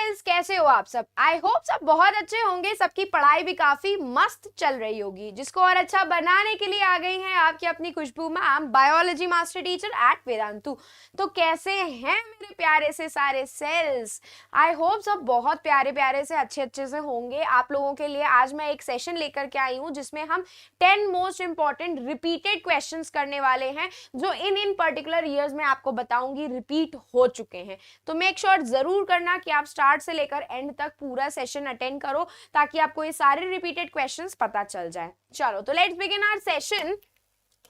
Guys, कैसे हो आप सब? आई होप सब बहुत अच्छे होंगे। सबकी पढ़ाई भी काफी मस्त चल रही होगी। जिसको और अच्छा बनाने के लिए आ गई हैं आपकी अपनी Khushboo ma'am, biology master teacher at Vedantu. तो कैसे हैं मेरे प्यारे से सारे सेल्स? आई होप सब बहुत प्यारे प्यारे से अच्छे से होंगे। आप लोगों के लिए आज मैं एक सेशन लेकर के आई हूँ जिसमें हम 10 मोस्ट इंपॉर्टेंट रिपीटेड क्वेश्चंस करने वाले हैं, जो इन पर्टिकुलर ईयर्स में आपको बताऊंगी रिपीट हो चुके हैं। तो मेक श्योर जरूर करना कि आप स्टार्ट से लेकर एंड तक पूरा सेशन अटेंड करो, ताकि आपको ये सारे रिपीटेड क्वेश्चंस पता चल जाए। चलो तो लेट्स बिगिन आवर सेशन।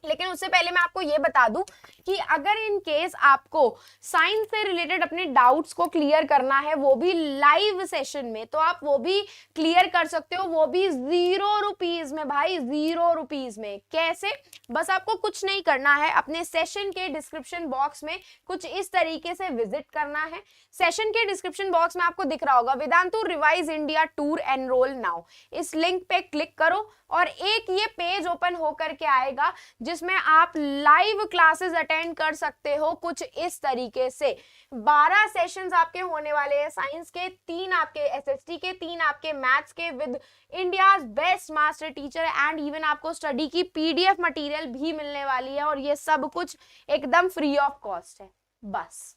लेकिन उससे पहले मैं आपको ये बता दूं कि अगर इन केस आपको साइंस से रिलेटेड अपने डाउट्स को क्लियर करना है, वो भी लाइव सेशन में, तो आप वो भी क्लियर कर सकते हो, वो भी 0 रुपीज में भाई, 0 रुपीज में। कैसे? बस आपको कुछ नहीं करना है, अपने सेशन के डिस्क्रिप्शन बॉक्स में कुछ इस तरीके से विजिट करना है। सेशन के डिस्क्रिप्शन बॉक्स में आपको दिख रहा होगा Vedantu revise India tour enrol now. इस लिंक पे क्लिक करो और एक ये पेज ओपन होकर के आएगा जिसमें आप लाइव क्लासेस अटेंड कर सकते हो कुछ इस तरीके से। 12 सेशंस आपके होने वाले हैं, साइंस के 3 आपके, एसएसटी के 3 आपके, मैथ्स के with India's best master teacher, and even आपको स्टडी की पीडीएफ मटेरियल भी मिलने वाली है। और ये सब कुछ एकदम फ्री ऑफ कॉस्ट है। बस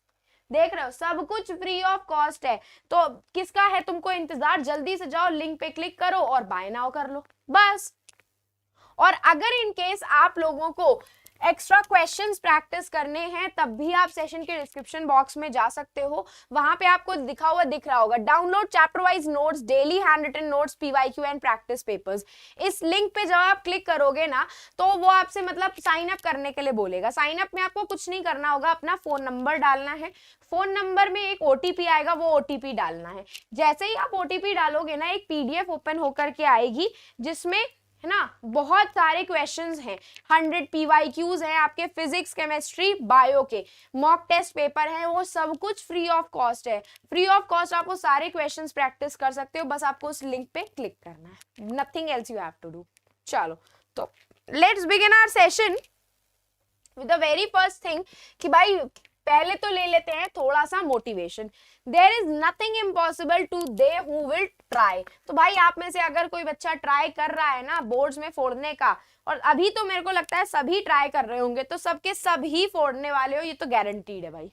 देख रहे हो, सब कुछ फ्री ऑफ कॉस्ट है। तो किसका है तुमको इंतजार? जल्दी से जाओ, लिंक पे क्लिक करो और बाय नाउ कर लो बस। और अगर इन केस आप लोगों को एक्स्ट्रा क्वेश्चंस प्रैक्टिस करने हैं, तब भी आप सेशन के डिस्क्रिप्शन बॉक्स में जा सकते हो। वहां पे आपको दिखा हुआ दिख रहा होगा download chapter wise notes, daily hand written notes, PYQ and practice papers. इस लिंक पे जब आप क्लिक करोगे ना, तो वो आपसे मतलब साइन अप करने के लिए बोलेगा। साइन अप में आपको कुछ नहीं करना होगा, अपना फोन नंबर डालना है। फोन नंबर में एक ओटीपी आएगा, वो ओटीपी डालना है। जैसे ही आप ओटीपी डालोगे ना, एक पीडीएफ ओपन होकर के आएगी जिसमें, है ना, बहुत सारे क्वेश्चंस हैं। 100 पीवाईक्यूज हैं आपके, फिजिक्स, केमिस्ट्री, बायो के मॉक टेस्ट पेपर हैं। वो सब कुछ फ्री ऑफ कॉस्ट है। फ्री ऑफ कॉस्ट आप वो सारे क्वेश्चंस प्रैक्टिस कर सकते हो। बस आपको उस लिंक पे क्लिक करना है, nothing else you have to do. चलो तो let's begin our session with the very first thing कि भाई पहले तो ले लेते हैं थोड़ा सा motivation. There is nothing impossible to they who will try. तो भाई आप में से अगर कोई बच्चा ट्राई कर रहा है ना बोर्ड्स में फोड़ने का, और अभी तो मेरे को लगता है सभी ट्राई कर रहे होंगे, तो सबके सभी फोड़ने वाले हो, ये तो गारंटीड है भाई।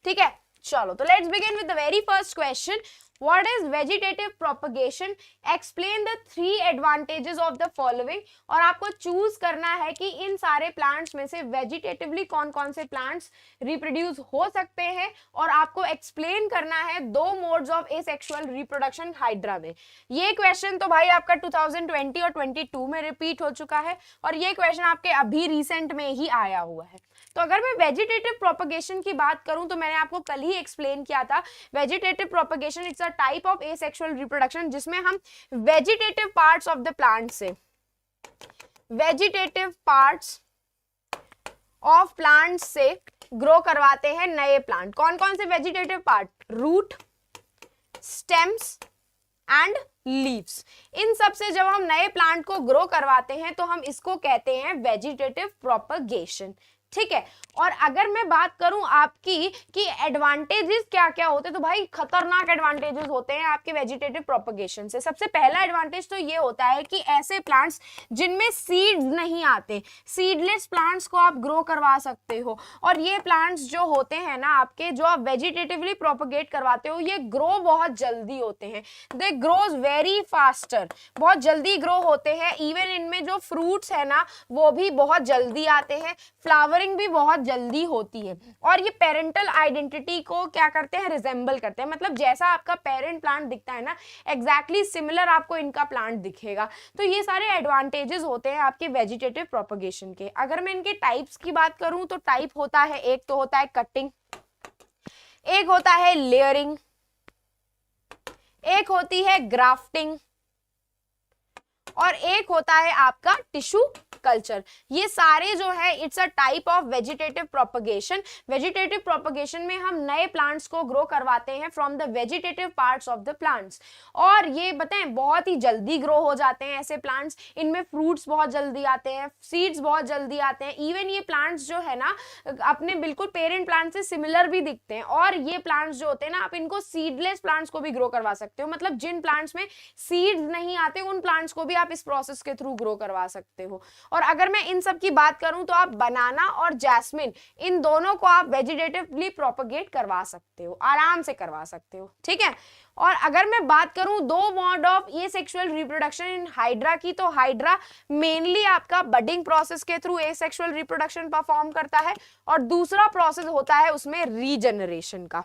ठीक है, चलो तो let's begin with the very first question. What is vegetative propagation? Explain the 3 advantages of the following। और आपको चूज करना है कि इन सारे प्लांट्स में से वेजिटेटिवली कौन कौन से प्लांट्स रिप्रोड्यूस हो सकते हैं, और आपको एक्सप्लेन करना है 2 modes of asexual reproduction hydra में। ये क्वेश्चन तो भाई आपका 2020 और 22 में रिपीट हो चुका है, और ये क्वेश्चन आपके अभी रिसेंट में ही आया हुआ है। तो अगर मैं वेजिटेटिव प्रोपगेशन की बात करूं, तो मैंने आपको कल ही एक्सप्लेन किया था, vegetative propagation it's a type of asexual reproduction जिसमें हम vegetative parts of the plant से, वेजिटेटिव पार्ट्स ऑफ प्लांट से ग्रो करवाते हैं नए प्लांट। कौन कौन से vegetative part? Root, stems and leaves. इन सब से जब हम नए प्लांट को ग्रो करवाते हैं तो हम इसको कहते हैं वेजिटेटिव प्रोपगेशन। ठीक है, और अगर मैं बात करूं आपकी कि एडवांटेजेस क्या क्या होते हैं, तो भाई खतरनाक एडवांटेजेस होते हैं आपके वेजिटेटिव प्रोपगेशन से। सबसे पहला एडवांटेज तो ये होता है कि ऐसे प्लांट्स जिनमें सीड्स नहीं आते, सीडलेस प्लांट्स को आप ग्रो करवा सकते हो। और ये प्लांट्स जो होते हैं ना आपके, जो आप वेजिटेटिवली प्रोपगेट करवाते हो, ये ग्रो बहुत जल्दी होते हैं। दे ग्रोज वेरी फास्टर, बहुत जल्दी ग्रो होते हैं। इवन इनमें जो फ्रूट्स है ना, वो भी बहुत जल्दी आते हैं। फ्लावरिंग भी बहुत जल्दी होती है। और ये पेरेंटल आइडेंटिटी को क्या करते हैं? रिजेंबल करते हैं। मतलब जैसा आपका पेरेंट प्लांट दिखता है ना, एग्जैक्टली सिमिलर आपको इनका प्लांट दिखेगा। तो ये सारे एडवांटेजेस होते हैं आपके वेजिटेटिव प्रोपगेशन के। अगर मैं इनके टाइप्स की बात करूं, तो टाइप होता है, एक तो होता है कटिंग, एक होता है लेयरिंग, एक होती है ग्राफ्टिंग, और एक होता है आपका टिश्यू कल्चर। ये सारे जो है it's a type of vegetative propagation. Vegetative propagation में हम नए प्लांट्स को ग्रो करवाते हैं from the vegetative parts of the plants, और ये बताएं बहुत ही जल्दी ग्रो हो जाते हैं ऐसे प्लांट्स। इनमें फ्रूट्स बहुत जल्दी आते हैं, सीड्स बहुत जल्दी आते हैं, इवन ये प्लांट्स जो है ना अपने बिल्कुल पेरेंट प्लांट से सिमिलर भी दिखते हैं। और ये प्लांट्स जो होते हैं ना, आप इनको सीडलेस प्लांट्स को भी ग्रो करवा सकते हो, मतलब जिन प्लांट्स में सीड्स नहीं आते उन प्लांट्स को भी आप इस प्रोसेस के थ्रू ग्रो करवा सकते हो। और अगर मैं इन सब की बात करूं तो आप बनाना और जैस्मिन इन दोनों को आप वेजिटेटिवली प्रोपगेट करवा सकते हो, आराम से करवा सकते हो, ठीक है। और अगर मैं बात करूं दो mode of asexual reproduction in hydra की, तो हाइड्रा मेनली आपका बडिंग प्रोसेस के थ्रू एसेक्सुअल रिप्रोडक्शन परफॉर्म करता है, और दूसरा प्रोसेस होता है उसमें रीजनरेशन का,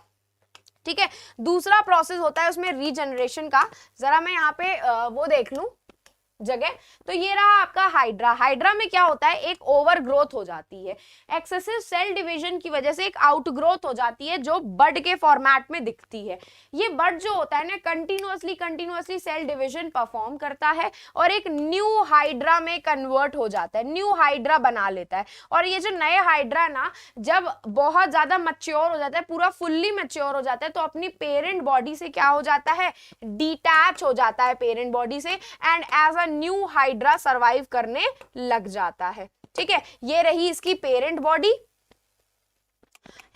ठीक है। दूसरा प्रोसेस होता है उसमें रीजनरेशन का। जरा मैं यहाँ पे वो देख लूं जगह, तो ये रहा आपका हाइड्रा। हाइड्रा में क्या होता है, एक ओवर ग्रोथ हो जाती है, एक्सेसिव सेल डिवीजन की वजह से एक आउट ग्रोथ हो जाती है जो बड के फॉर्मेट में दिखती है। ये बड जो होता है ना कंटिन्यूअसली सेल डिवीजन परफॉर्म करता है और एक न्यू हाइड्रा में कन्वर्ट हो जाता है, न्यू हाइड्रा बना लेता है। और ये जो नए हाइड्रा ना जब बहुत ज्यादा मैच्योर हो जाता है, पूरा फुल्ली मैच्योर हो जाता है, तो अपनी पेरेंट बॉडी से क्या हो जाता है, डिटैच हो जाता है पेरेंट बॉडी से, and as a new hydra survive करने लग जाता है, ठीक है। ये रही इसकी पेरेंट बॉडी,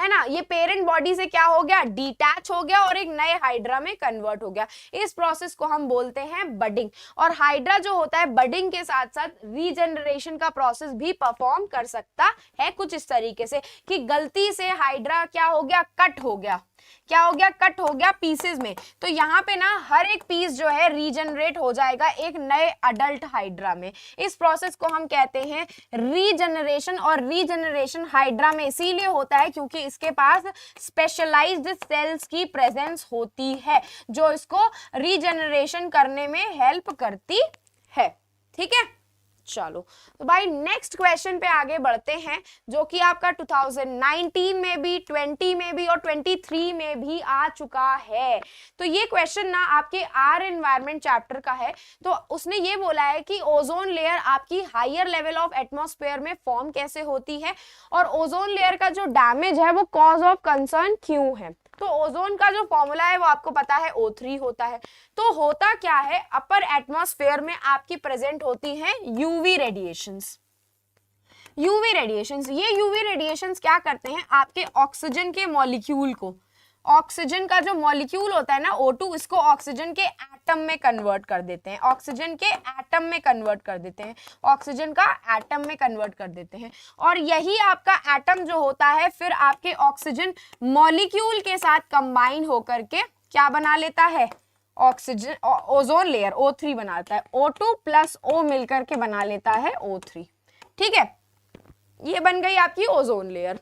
है ना। ये पेरेंट बॉडी से क्या हो गया, डिटैच हो गया और एक नए हाइड्रा में कन्वर्ट हो गया। इस प्रोसेस को हम बोलते हैं बडिंग। और हाइड्रा जो होता है बडिंग के साथ साथ रीजनरेशन का प्रोसेस भी परफॉर्म कर सकता है कुछ इस तरीके से कि गलती से हाइड्रा क्या हो गया, कट हो गया, क्या हो गया, कट हो गया पीसेस में। तो यहाँ पे ना हर एक पीस जो है रीजनरेट हो जाएगा एक नए अडल्ट हाइड्रा में। इस प्रोसेस को हम कहते हैं रीजनरेशन। और रीजनरेशन हाइड्रा में इसीलिए होता है क्योंकि इसके पास स्पेशलाइज्ड सेल्स की प्रेजेंस होती है जो इसको रीजनरेशन करने में हेल्प करती है, ठीक है। चलो तो भाई नेक्स्ट क्वेश्चन पे आगे बढ़ते हैं, जो कि आपका 2019 में भी, 20 में भी और 23 में भी आ चुका है। तो ये क्वेश्चन ना आपके आर एनवायरनमेंट चैप्टर का है। तो उसने ये बोला है कि ओजोन लेयर आपकी हायर लेवल ऑफ एटमॉस्फेयर में फॉर्म कैसे होती है, और ओजोन लेयर का जो डैमेज है वो कॉज ऑफ कंसर्न क्यों है। तो ओजोन का जो फॉर्मूला है वो आपको पता है O3 होता है। तो होता क्या है, अपर एटमॉस्फेयर में आपकी प्रेजेंट होती हैं यूवी रेडिएशंस। यूवी रेडिएशंस, ये यूवी रेडिएशंस क्या करते हैं, आपके ऑक्सीजन के मॉलिक्यूल को, ऑक्सीजन का जो मॉलिक्यूल होता है ना O2, इसको ऑक्सीजन के एटम में कन्वर्ट कर देते हैं, ऑक्सीजन के एटम में कन्वर्ट कर देते हैं, ऑक्सीजन का एटम में कन्वर्ट कर देते हैं। और यही आपका एटम जो होता है फिर आपके ऑक्सीजन मॉलिक्यूल के साथ कंबाइन होकर के क्या बना लेता है, ऑक्सीजन ओजोन लेयर O3 बनाता है। O2 प्लस O मिलकर के बना लेता है O3, ठीक है। ये बन गई आपकी ओजोन लेयर।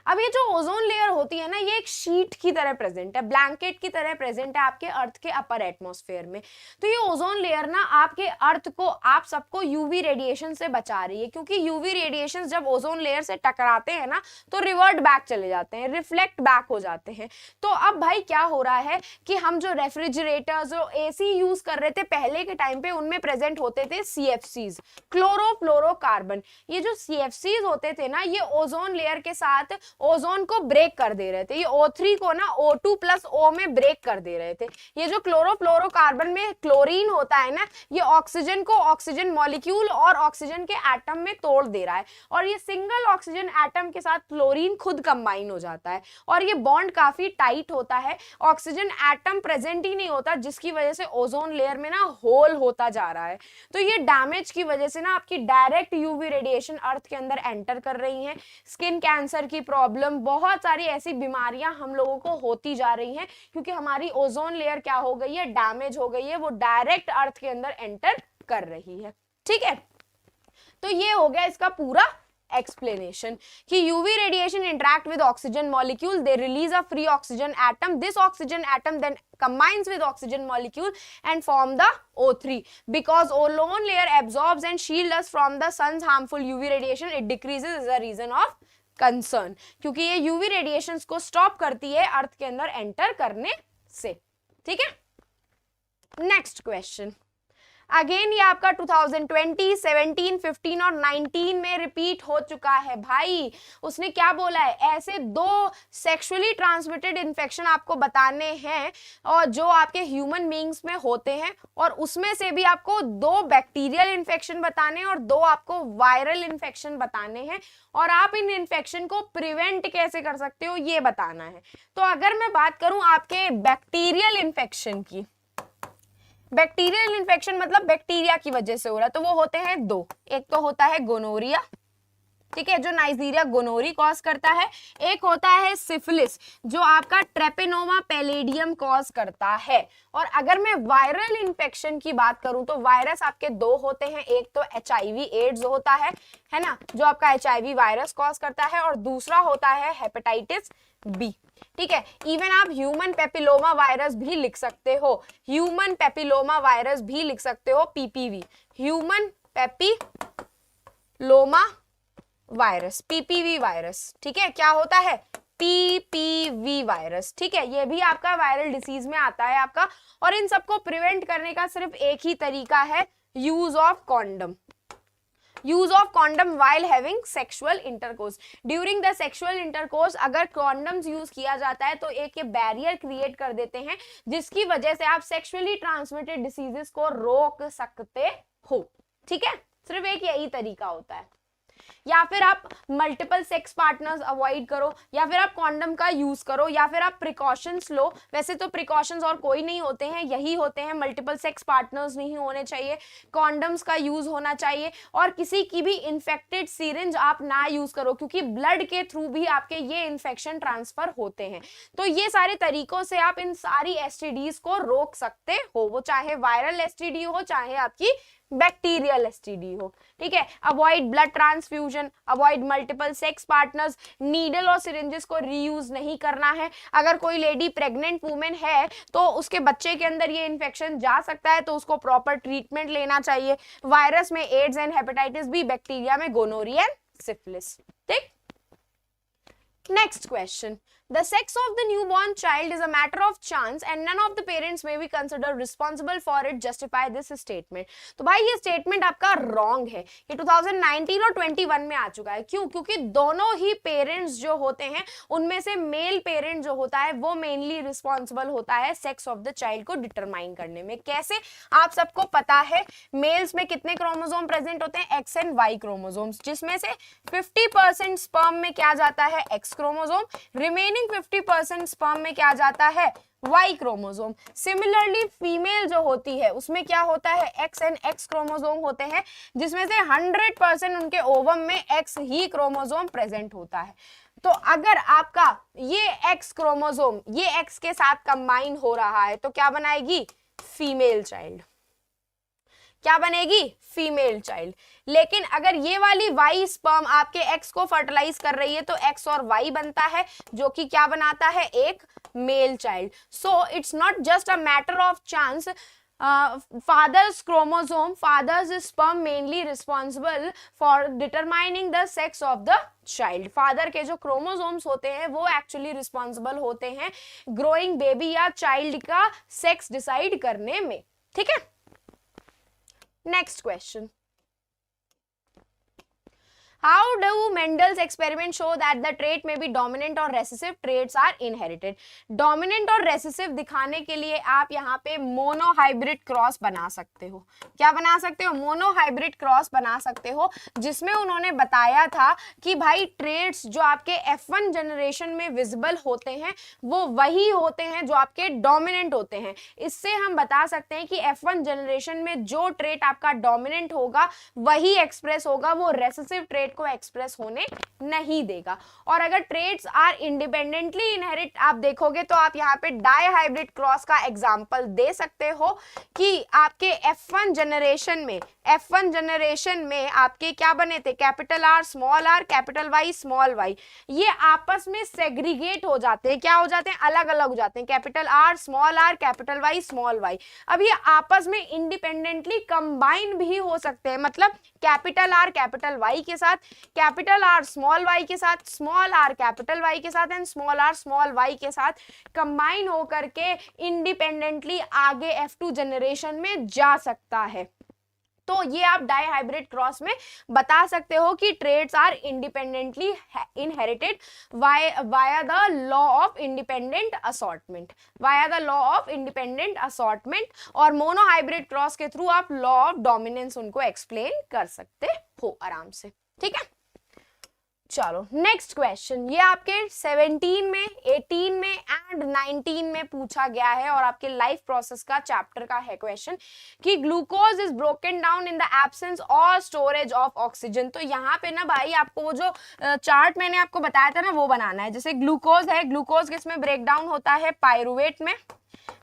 अब ये जो ओजोन लेयर होती है ना, ये एक शीट की तरह प्रेजेंट है, ब्लैंकेट की तरह प्रेजेंट है आपके अर्थ के अपर एटमॉस्फेयर में। तो ये ओजोन लेयर ना आपके अर्थ को, आप सबको यूवी रेडिएशन से बचा रही है, क्योंकि यूवी रेडिएशन जब ओजोन लेयर से टकराते हैं ना तो रिवर्ट बैक चले जाते हैं, रिफ्लेक्ट बैक हो जाते हैं। तो अब भाई क्या हो रहा है कि हम जो रेफ्रिजरेटर्स, जो एसी यूज कर रहे थे पहले के टाइम पे, उनमें प्रेजेंट होते थे CFCs, क्लोरोफ्लोरोकार्बन। ये जो CFCs होते थे ना, ये ओजोन लेयर के साथ ओजोन को ब्रेक कर दे रहे थे। ये O3 को ना O2 प्लस O में ब्रेक कर दे रहे थे। ये जो क्लोरोफ्लोरोकार्बन में क्लोरीन होता है ना, ये ऑक्सीजन को, ऑक्सीजन मॉलिक्यूल और ऑक्सीजन के एटम में तोड़ दे रहा है, और ये सिंगल ऑक्सीजन एटम के साथ क्लोरीन खुद कंबाइन हो जाता है, और ये बॉन्ड काफी टाइट होता है। ऑक्सीजन एटम प्रेजेंट ही नहीं होता, जिसकी वजह से ओजोन लेयर में ना होल होता जा रहा है। तो ये डैमेज की वजह से ना आपकी डायरेक्ट यूवी रेडिएशन अर्थ के अंदर एंटर कर रही है। स्किन कैंसर की प्रॉब्लम, बहुत सारी ऐसी बीमारियां हम लोगों को होती जा रही हैं, क्योंकि हमारी ओजोन लेयर क्या हो गई है, डैमेज हो गई है, वो डायरेक्ट अर्थ के अंदर एंटर कर रही है, ठीक है। तो ये हो गया इसका पूरा explanation कि UV radiation interact with oxygen molecule, they release a free oxygen atom, this oxygen atom then combines with oxygen molecule and form the O3. Because ozone layer absorbs and shield us from the sun's harmful UV radiation, it decreases as a reason of concern, क्योंकि ये UV radiations को stop करती है अर्थ के अंदर enter करने से, ठीक है। नेक्स्ट क्वेश्चन, अगेन ये आपका 2020, 17, 15 और 19 में रिपीट हो चुका है भाई। उसने क्या बोला है, ऐसे 2 सेक्सुअली ट्रांसमिटेड इन्फेक्शन आपको बताने हैं और जो आपके ह्यूमन बीइंग्स में होते हैं, और उसमें से भी आपको 2 बैक्टीरियल इन्फेक्शन बताने हैं और 2 आपको वायरल इन्फेक्शन बताने हैं, और आप इन इन्फेक्शन को प्रिवेंट कैसे कर सकते हो ये बताना है। तो अगर मैं बात करूं आपके बैक्टीरियल इन्फेक्शन की, बैक्टीरियल इन्फेक्शन मतलब बैक्टीरिया की वजह से हो रहा है, तो वो होते हैं 2। एक तो होता है गोनोरिया, ठीक है, जो नाइजीरिया गोनोरी कॉज करता है। एक होता है सिफिलिस, जो आपका ट्रेपेनोमा पैलेडियम कॉज करता है। और अगर मैं वायरल इन्फेक्शन की बात करूं तो वायरस आपके 2 होते हैं। एक तो HIV एड्स होता है ना, जो आपका HIV वायरस कॉज करता है, और दूसरा होता है हेपेटाइटिस बी। ठीक है, इवन आप ह्यूमन पेपिलोमा वायरस भी लिख सकते हो, ह्यूमन पेपिलोमा वायरस भी लिख सकते हो, PPV, human papilloma virus, PPV virus. ठीक है, क्या होता है, PPV वायरस। ठीक है, ये भी आपका वायरल डिसीज में आता है आपका। और इन सबको प्रिवेंट करने का सिर्फ एक ही तरीका है, use of condom. Use of condom while having sexual intercourse. During the sexual intercourse अगर कॉन्डम्स यूज किया जाता है तो एक ये बैरियर क्रिएट कर देते हैं, जिसकी वजह से आप सेक्सुअली ट्रांसमिटेड डिसीजेस को रोक सकते हो। ठीक है, सिर्फ एक यही तरीका होता है। या फिर आप मल्टीपल सेक्स पार्टनर्स अवॉइड करो, या फिर आप कॉन्डम का यूज करो, या फिर आप प्रिकॉशंस लो। वैसे तो प्रिकॉशंस और कोई नहीं होते हैं, यही होते हैं, मल्टीपल सेक्स पार्टनर्स नहीं होने चाहिए, कॉन्डम्स का यूज होना चाहिए, और किसी की भी इन्फेक्टेड सिरिंज आप ना यूज करो, क्योंकि ब्लड के थ्रू भी आपके ये इन्फेक्शन ट्रांसफर होते हैं। तो ये सारे तरीकों से आप इन सारी STDs को रोक सकते हो, वो चाहे वायरल STD हो चाहे आपकी बैक्टीरियल STD हो। ठीक है, avoid blood transfusion, avoid multiple sex partners, needle और सिरिंजेस को रीयूज नहीं करना है। अगर कोई लेडी प्रेग्नेंट वुमेन है तो उसके बच्चे के अंदर ये इन्फेक्शन जा सकता है, तो उसको प्रॉपर ट्रीटमेंट लेना चाहिए। वायरस में AIDS and hepatitis B, bacteria में गोनोरिया एंड सिफिलिस। ठीक, next question, the sex of the newborn child is a matter of chance and none of the parents may be considered responsible for it, justify this statement। तो भाई ये statement आपका wrong है। ये 2019 और 21 में आ चुका है। क्यों? क्योंकि दोनों ही पेरेंट्स जो होते हैं उनमें से मेल पेरेंट जो होता है वो मेनली रिस्पॉन्सिबल होता है सेक्स ऑफ द चाइल्ड को डिटरमाइन करने में। कैसे? आप सबको पता है मेल्स में कितने क्रोमोसोम प्रेजेंट होते हैं, X एंड Y क्रोमोसोम्स, जिसमें से 50% स्पर्म में क्या जाता है, X क्रोमोसोम, रिमेनिंग 50% स्पर्म में क्या जाता है, Y क्रोमोसोम। सिमिलरली फीमेल जो होती है उसमें क्या होता है, X एंड X क्रोमोसोम होते हैं, जिसमें से 100% उनके ओवम में X ही क्रोमोसोम प्रेजेंट होता है। तो अगर आपका ये X क्रोमोसोम ये X के साथ कंबाइन हो रहा है तो क्या बनाएगी, फीमेल चाइल्ड। क्या बनेगी, फीमेल चाइल्ड। लेकिन अगर ये वाली Y स्पर्म आपके X को फर्टिलाइज कर रही है तो X और Y बनता है, जो कि क्या बनाता है, एक male child. So it's not just a matter of chance, father's chromosome, father's sperm mainly responsible for determining the sex of the child. Father के जो क्रोमोसोम्स होते हैं वो एक्चुअली रिस्पॉन्सिबल होते हैं ग्रोइंग बेबी या चाइल्ड का सेक्स डिसाइड करने में। ठीक है, next question, how do Mendel's experiment show that the trait may be dominant or recessive? Traits are inherited। dominant और recessive दिखाने के लिए आप यहाँ पे मोनोहाइब्रिड क्रॉस बना सकते हो। क्या बना सकते हो, मोनोहाइब्रिड क्रॉस बना सकते हो, जिसमें उन्होंने बताया था कि भाई ट्रेट्स जो आपके F1 जनरेशन में विजिबल होते हैं वो वही होते हैं जो आपके डोमिनेंट होते हैं। इससे हम बता सकते हैं कि F1 जनरेशन में जो ट्रेट आपका डोमिनेंट होगा वही एक्सप्रेस होगा, वो रेसेसिव ट्रेट को एक्सप्रेस होने नहीं देगा। और अगर ट्रेट्स आर इंडिपेंडेंटली इनहेरिट आप देखोगे तो आप यहाँ पे डाइहाइब्रिड क्रॉस का एग्जांपल दे सकते हो कि आपके F1 जनरेशन में आपके क्या बने थे, capital R small r, capital Y small y, ये आपस में सेग्रीगेट हो जाते हैं। क्या हो जाते हैं, अलग अलग हो जाते हैं, capital R small r, capital Y small y। अब ये आपस में इंडिपेंडेंटली कंबाइन भी हो सकते हैं, मतलब कैपिटल R कैपिटल Y के साथ, कैपिटल R स्मॉल y के साथ, स्मॉल r कैपिटल Y के साथ and small r small y के साथ कंबाइन होकर के इंडिपेंडेंटली आगे F2 जनरेशन में जा सकता है। तो ये आप डाईहाइब्रिड क्रॉस में बता सकते हो कि traits are independently inherited via the law of independent assortment, via the law of independent assortment. और मोनोहाइब्रिड क्रॉस के थ्रू आप लॉ ऑफ डोमिनेंस उनको एक्सप्लेन कर सकते हो आराम से, ठीक है। चलो नेक्स्ट क्वेश्चन, ये आपके 17 में, 18 में एंड 19 में पूछा गया है और आपके लाइफ प्रोसेस का चैप्टर का है क्वेश्चन कि glucose is broken down in the absence और स्टोरेज ऑफ ऑक्सीजन। तो यहाँ पे ना भाई आपको वो जो चार्ट मैंने आपको बताया था ना वो बनाना है। जैसे ग्लूकोज है, ग्लूकोज किसमें ब्रेक डाउन होता है, पायरुवेट में,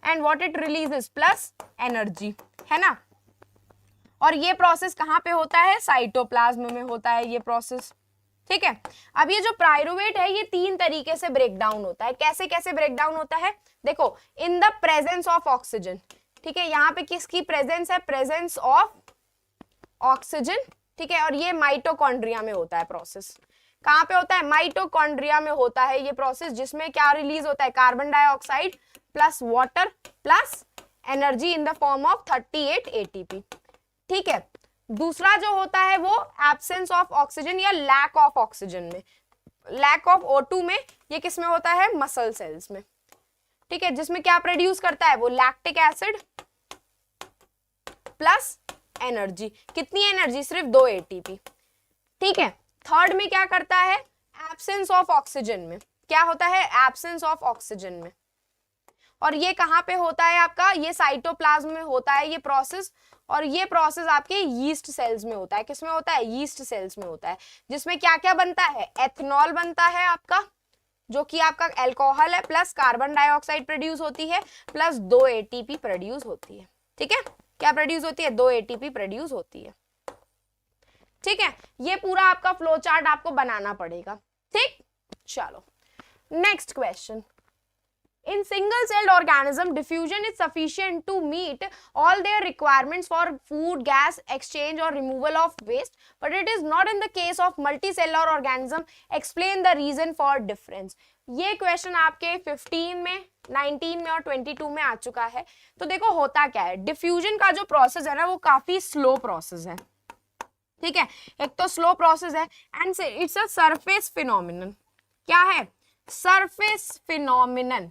and what it releases plus energy, है ना। और ये प्रोसेस कहाँ पे होता है, साइटोप्लाज्म में होता है ये प्रोसेस, ठीक है। अब ये जो पायरुवेट है ये 3 तरीके से ब्रेक डाउन होता है। कैसे कैसे ब्रेक डाउन होता है, देखो, in the presence of oxygen, ठीक है। यहाँ पे किसकी प्रेजेंस है, प्रेजेंस ऑफ ऑक्सीजन, ठीक है। और ये माइटोकॉन्ड्रिया में होता है प्रोसेस। कहाँ पे होता है, माइटोकॉन्ड्रिया में होता है ये प्रोसेस, जिसमें क्या रिलीज होता है, carbon dioxide plus water plus energy in the form of 38 ATP, ठीक है। दूसरा जो होता है वो एब्सेंस ऑफ ऑक्सीजन या लैक ऑफ ऑक्सीजन में, लैक ऑफ O2 में, ये किस में होता है, मसल सेल्स में, ठीक है। जिसमें क्या प्रोड्यूस करता है वो लैक्टिक एसिड प्लस एनर्जी। कितनी एनर्जी, सिर्फ 2 ATP, ठीक है। थर्ड में क्या करता है, एब्सेंस ऑफ ऑक्सीजन में, क्या होता है, एब्सेंस ऑफ ऑक्सीजन में। और ये कहाँ पे होता है आपका, ये साइटोप्लाज्म में होता है ये प्रोसेस। और ये प्रोसेस आपके यीस्ट सेल्स में होता है, किसमें होता है, यीस्ट सेल्स में होता है। जिसमें क्या क्या बनता है, एथनॉल बनता है आपका, जो कि आपका अल्कोहल है, प्लस कार्बन डाइऑक्साइड प्रोड्यूस होती है, प्लस 2 ATP प्रोड्यूस होती है, ठीक है। क्या प्रोड्यूस होती है, 2 ATP प्रोड्यूस होती है, ठीक है। ये पूरा आपका फ्लो चार्ट आपको बनाना पड़ेगा, ठीक। चलो next question, in single celled organism diffusion is sufficient to meet all their requirements for food, gas exchange or removal of waste, but it is not in the case of multicellular organism. Explain the reason for difference. ये question आपके 15 में, 19 में और 22 में आ चुका है। तो देखो होता क्या है, डिफ्यूजन का जो प्रोसेस है ना वो काफी स्लो प्रोसेस है, ठीक है। एक तो स्लो प्रोसेस है and it's a surface phenomenon. क्या है, सरफेस फिनोमिनन।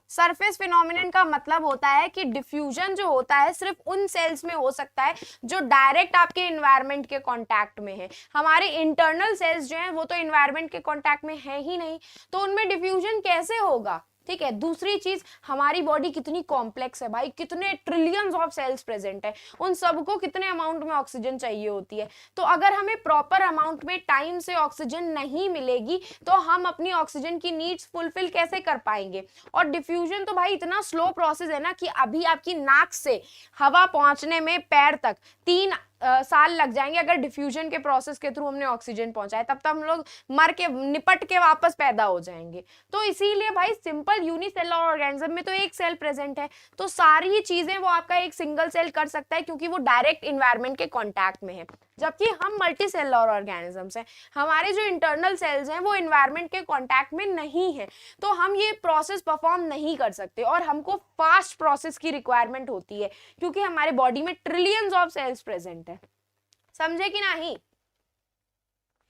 सरफेस फिनोमिनन का मतलब होता है कि डिफ्यूजन जो होता है सिर्फ उन सेल्स में हो सकता है जो डायरेक्ट आपके एनवायरनमेंट के कांटेक्ट में है। हमारे इंटरनल सेल्स जो हैं वो तो एनवायरनमेंट के कांटेक्ट में है ही नहीं, तो उनमें डिफ्यूजन कैसे होगा, ठीक है। दूसरी चीज, हमारी बॉडी कितनी कॉम्प्लेक्स है भाई, कितने ट्रिलियंस ऑफ सेल्स प्रेजेंट है, उन सबको कितने अमाउंट में ऑक्सीजन चाहिए होती है। तो अगर हमें प्रॉपर अमाउंट में टाइम से ऑक्सीजन नहीं मिलेगी तो हम अपनी ऑक्सीजन की नीड्स फुलफिल कैसे कर पाएंगे। और डिफ्यूजन तो भाई इतना स्लो प्रोसेस है ना कि अभी आपकी नाक से हवा पहुंचने में पैर तक 3 साल लग जाएंगे। अगर डिफ्यूजन के प्रोसेस के थ्रू हमने ऑक्सीजन पहुंचाए तब तक हम लोग मर के निपट के वापस पैदा हो जाएंगे। तो इसीलिए भाई सिंपल यूनिसेलुलर ऑर्गेनिज्म में तो एक सेल प्रेजेंट है, तो सारी ही चीजें वो आपका एक सिंगल सेल कर सकता है क्योंकि वो डायरेक्ट इन्वायरमेंट के कांटेक्ट में है। जबकि हम मल्टी सेलुलर ऑर्गेनिजम्स हैं, हमारे जो इंटरनल सेल्स हैं वो इन्वायरमेंट के कांटेक्ट में नहीं है, तो हम ये प्रोसेस परफॉर्म नहीं कर सकते। और हमको फास्ट प्रोसेस की रिक्वायरमेंट होती है क्योंकि हमारे बॉडी में ट्रिलियंस ऑफ सेल्स प्रेजेंट है। समझे कि नहीं।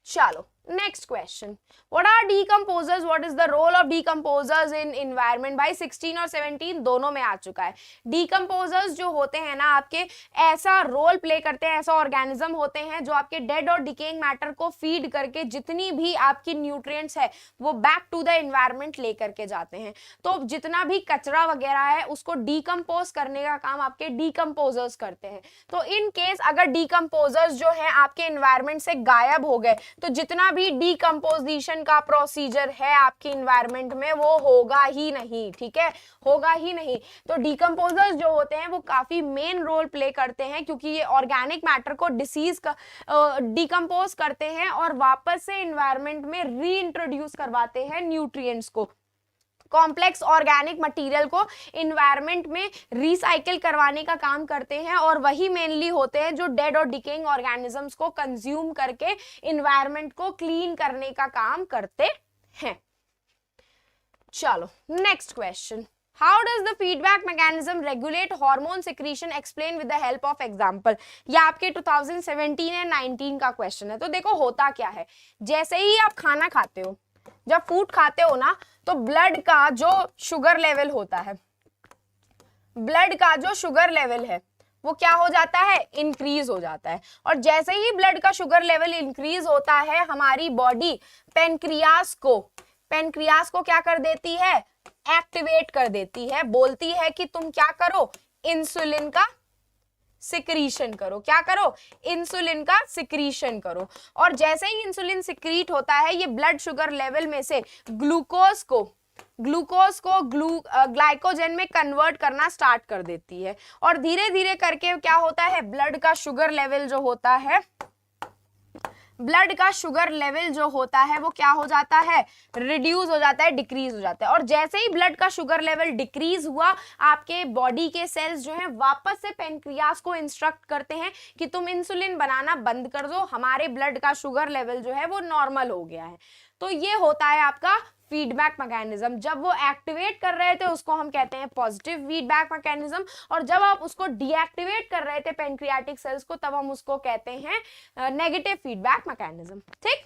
चलो next question, what are decomposers, what is the role of decomposers in environment. भाई 16 और 17 दोनों में आ चुका है। डीकंपोजर्स जो होते हैं ना आपके ऐसा रोल प्ले करते हैं, ऐसा ऑर्गेनिज्म होते हैं जो आपके डेड और डिकेइंग मैटर को फीड करके जितनी भी आपकी न्यूट्रिएंट्स है वो बैक टू द एनवायरनमेंट लेकर के जाते हैं। तो जितना भी कचरा वगैरह है उसको डीकंपोज करने का काम आपके डीकंपोजर्स करते हैं। तो इन केस अगर डीकंपोजर्स जो है आपके एनवायरनमेंट से गायब हो गए तो जितना भी डीकंपोजिशन का प्रोसीजर है आपके एनवायरनमेंट में वो होगा ही नहीं, ठीक है, होगा ही नहीं। तो डीकंपोजर्स जो होते हैं वो काफी मेन रोल प्ले करते हैं क्योंकि ये ऑर्गेनिक मैटर को डिसीज का डीकंपोज करते हैं और वापस से एनवायरनमेंट में रीइंट्रोड्यूस करवाते हैं न्यूट्रिएंट्स को, कॉम्प्लेक्स ऑर्गेनिक मटेरियल को इन्वायरमेंट में रिसाइकिल करवाने का काम करते हैं। और वही मेनली होते हैं जो डेड और डिकेइंग ऑर्गेनिजम्स को कंज्यूम करके इन्वायरमेंट को क्लीन करने का काम करते हैं। चलो next question, How does the feedback mechanism regulate hormone secretion? Explain with the help of example. ये आपके 2017 या 19 का क्वेश्चन है। तो देखो होता क्या है, जैसे ही आप खाना खाते हो, जब फूड खाते हो ना, तो ब्लड का जो शुगर लेवल होता है, ब्लड का जो शुगर लेवल है वो क्या हो जाता है, इंक्रीज हो जाता है। और जैसे ही ब्लड का शुगर लेवल इंक्रीज होता है, हमारी बॉडी पेनक्रियास को क्या कर देती है, एक्टिवेट कर देती है, बोलती है कि तुम क्या करो, इंसुलिन का सिक्रीशन करो। क्या करो, इंसुलिन का सिक्रीशन करो। और जैसे ही इंसुलिन सिक्रीट होता है, ये ब्लड शुगर लेवल में से ग्लूकोज को ग्लाइकोजन में कन्वर्ट करना स्टार्ट कर देती है। और धीरे धीरे करके क्या होता है, ब्लड का शुगर लेवल जो होता है, ब्लड का शुगर लेवल जो होता है वो क्या हो जाता है, रिड्यूस हो जाता है, डिक्रीज हो जाता है। और जैसे ही ब्लड का शुगर लेवल डिक्रीज हुआ, आपके बॉडी के सेल्स जो हैं वापस से पेनक्रियास को इंस्ट्रक्ट करते हैं कि तुम इंसुलिन बनाना बंद कर दो, हमारे ब्लड का शुगर लेवल जो है वो नॉर्मल हो गया है। तो ये होता है आपका फीडबैक मैकेनिज्म। जब वो एक्टिवेट कर रहे थे उसको हम कहते हैं पॉजिटिव फीडबैक मैकेनिज्म, और जब आप उसको डीएक्टिवेट कर रहे थे पेनक्रियाटिक सेल्स को, तब हम उसको कहते हैं नेगेटिव फीडबैक मैकेनिज्म। ठीक,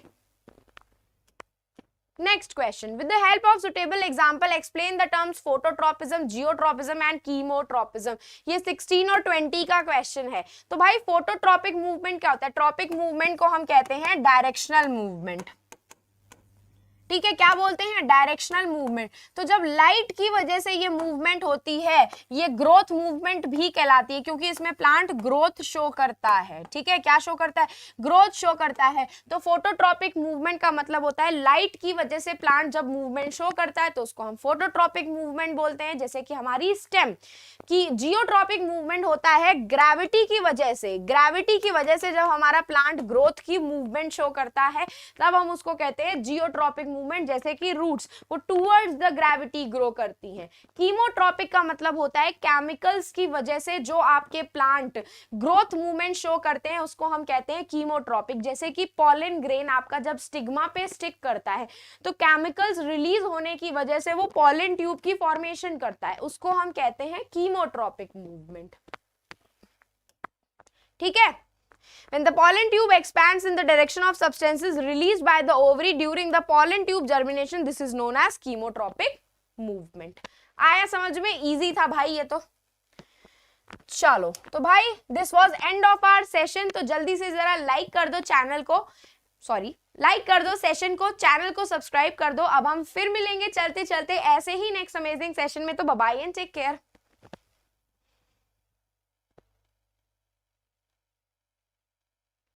next question, with the help of suitable example explain the terms phototropism, geotropism and chemotropism. ये 16 और 20 का क्वेश्चन है। तो भाई फोटोट्रोपिक मूवमेंट क्या होता है, ट्रोपिक मूवमेंट को हम कहते हैं डायरेक्शनल मूवमेंट। ठीक है, क्या बोलते हैं, डायरेक्शनल मूवमेंट। तो जब लाइट की वजह से ये मूवमेंट होती है, ये ग्रोथ मूवमेंट भी कहलाती है, क्योंकि इसमें प्लांट ग्रोथ शो करता है। ठीक है, क्या शो करता है, ग्रोथ शो करता है। तो फोटोट्रोपिक मूवमेंट का मतलब होता है लाइट की वजह से प्लांट जब मूवमेंट शो करता है तो उसको हम फोटोट्रोपिक मूवमेंट बोलते हैं, जैसे कि हमारी स्टेम की। जियोट्रोपिक मूवमेंट होता है ग्रेविटी की वजह से, ग्रेविटी की वजह से जब हमारा प्लांट ग्रोथ की मूवमेंट शो करता है, तब हम उसको कहते हैं जियोट्रोपिक मूवमेंट, जैसे कि रूट्स वो टुवर्ड्स द ग्रेविटी ग्रो करती हैं। कीमोट्रोपिक का मतलब होता है केमिकल्स की वजह से जो आपके प्लांट ग्रोथ मूवमेंट शो करते हैं, उसको हम कहते हैं कीमोट्रोपिक। जैसे कि पॉलन ग्रेन आपका जब स्टिग्मा पे स्टिक करता है, तो केमिकल्स रिलीज होने की वजह से वो पॉलन ट्यूब की फॉर्मेशन करता है, उसको हम कहते हैं कीमोट्रोपिक मूवमेंट। ठीक है, when the pollen tube expands in the direction of substances released by the ovary during the pollen tube germination, this is known as chemotropic movement। आया समझ में, इजी था भाई ये तो। चलो तो भाई this was end of our session. तो जल्दी से जरा लाइक कर दो चैनल को, लाइक कर दो सेशन को, चैनल को सब्सक्राइब कर दो। अब हम फिर मिलेंगे चलते चलते ऐसे ही नेक्स्ट अमेजिंग सेशन में। तो bye bye and take care.